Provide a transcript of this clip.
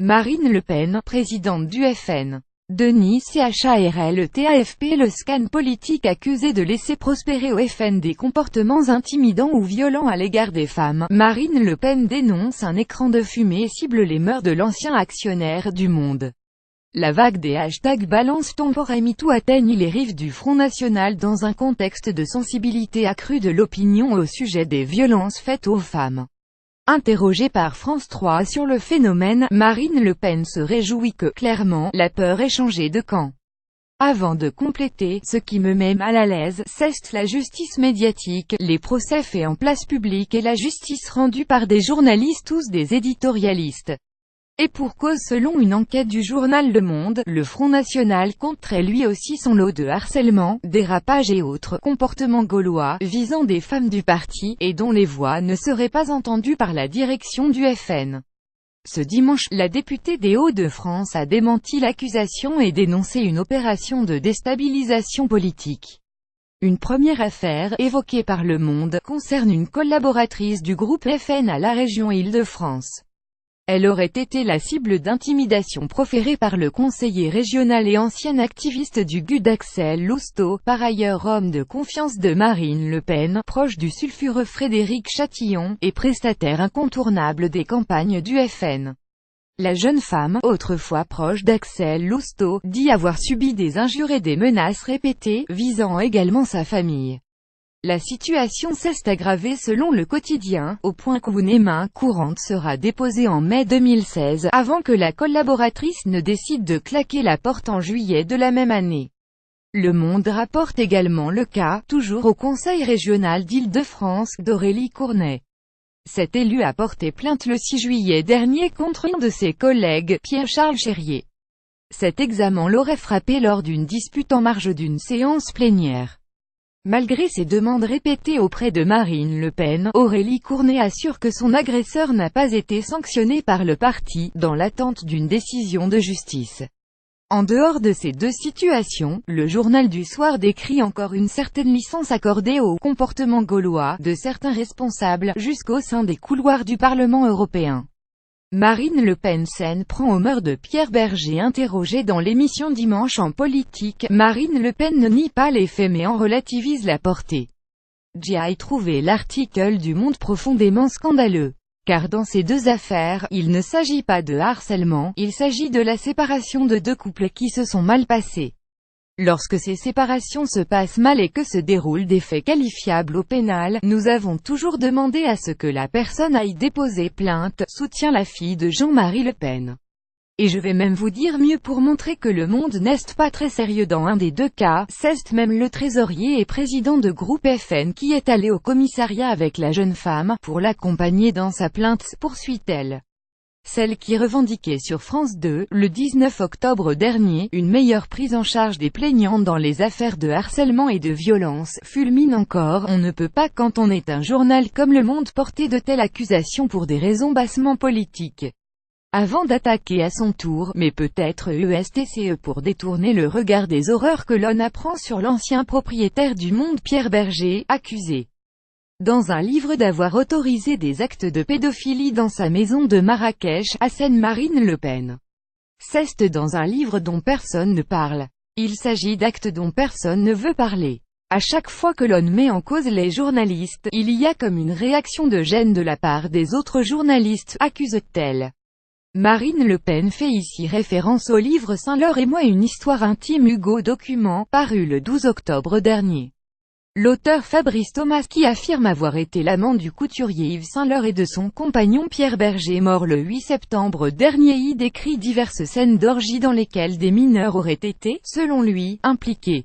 Marine Le Pen, présidente du FN. Denis CHARLTAFP. Le scan politique accusé de laisser prospérer au FN des comportements intimidants ou violents à l'égard des femmes. Marine Le Pen dénonce un écran de fumée et cible les mœurs de l'ancien actionnaire du Monde. La vague des hashtags Balance ton porc et MeToo atteigne les rives du Front National dans un contexte de sensibilité accrue de l'opinion au sujet des violences faites aux femmes. Interrogée par France 3 sur le phénomène, Marine Le Pen se réjouit que, clairement, la peur ait changé de camp. Avant de compléter, ce qui me met mal à l'aise, c'est la justice médiatique, les procès faits en place publique et la justice rendue par des journalistes tous des éditorialistes. Et pour cause. Selon une enquête du journal Le Monde, le Front National compterait lui aussi son lot de harcèlement, dérapage et autres comportements gaulois, visant des femmes du parti, et dont les voix ne seraient pas entendues par la direction du FN. Ce dimanche, la députée des Hauts-de-France a démenti l'accusation et dénoncé une opération de déstabilisation politique. Une première affaire, évoquée par Le Monde, concerne une collaboratrice du groupe FN à la région Île-de-France. Elle aurait été la cible d'intimidation proférée par le conseiller régional et ancien activiste du GUD Axel Lousteau, par ailleurs homme de confiance de Marine Le Pen, proche du sulfureux Frédéric Chatillon, et prestataire incontournable des campagnes du FN. La jeune femme, autrefois proche d'Axel Lousteau, dit avoir subi des injures et des menaces répétées, visant également sa famille. La situation s'est aggravée selon Le Quotidien, au point qu'une main courante sera déposée en mai 2016, avant que la collaboratrice ne décide de claquer la porte en juillet de la même année. Le Monde rapporte également le cas, toujours au Conseil régional d'Île-de-France, d'Aurélie Cournet. Cette élue a porté plainte le 6 juillet dernier contre un de ses collègues, Pierre-Charles Chérier. Cet examen l'aurait frappé lors d'une dispute en marge d'une séance plénière. Malgré ses demandes répétées auprès de Marine Le Pen, Aurélie Cournet assure que son agresseur n'a pas été sanctionné par le parti, dans l'attente d'une décision de justice. En dehors de ces deux situations, le journal du soir décrit encore une certaine licence accordée au comportement gaulois de certains responsables, jusqu'au sein des couloirs du Parlement européen. Marine Le Pen s'en prend aux mœurs de Pierre Berger. Interrogée dans l'émission Dimanche en politique, Marine Le Pen ne nie pas les faits mais en relativise la portée. J'ai trouvé l'article du Monde profondément scandaleux. Car dans ces deux affaires, il ne s'agit pas de harcèlement, il s'agit de la séparation de deux couples qui se sont mal passés. Lorsque ces séparations se passent mal et que se déroulent des faits qualifiables au pénal, nous avons toujours demandé à ce que la personne aille déposer plainte, soutient la fille de Jean-Marie Le Pen. Et je vais même vous dire mieux pour montrer que Le Monde n'est pas très sérieux dans un des deux cas, c'est même le trésorier et président de groupe FN qui est allé au commissariat avec la jeune femme, pour l'accompagner dans sa plainte, poursuit-elle. Celle qui revendiquait sur France 2, le 19 octobre dernier, une meilleure prise en charge des plaignants dans les affaires de harcèlement et de violence, fulmine encore. On ne peut pas quand on est un journal comme Le Monde porter de telles accusations pour des raisons bassement politiques. Avant d'attaquer à son tour, mais peut-être ESTCE pour détourner le regard des horreurs que l'on apprend sur l'ancien propriétaire du Monde Pierre Berger, accusé dans un livre d'avoir autorisé des actes de pédophilie dans sa maison de Marrakech, assène Marine Le Pen. C'est dans un livre dont personne ne parle. Il s'agit d'actes dont personne ne veut parler. À chaque fois que l'on met en cause les journalistes, il y a comme une réaction de gêne de la part des autres journalistes, accuse-t-elle. Marine Le Pen fait ici référence au livre Saint-Laure et moi, une histoire intime Hugo Document, paru le 12 octobre dernier. L'auteur Fabrice Thomas, qui affirme avoir été l'amant du couturier Yves Saint-Laure et de son compagnon Pierre Berger mort le 8 septembre dernier, y décrit diverses scènes d'orgie dans lesquelles des mineurs auraient été, selon lui, impliqués.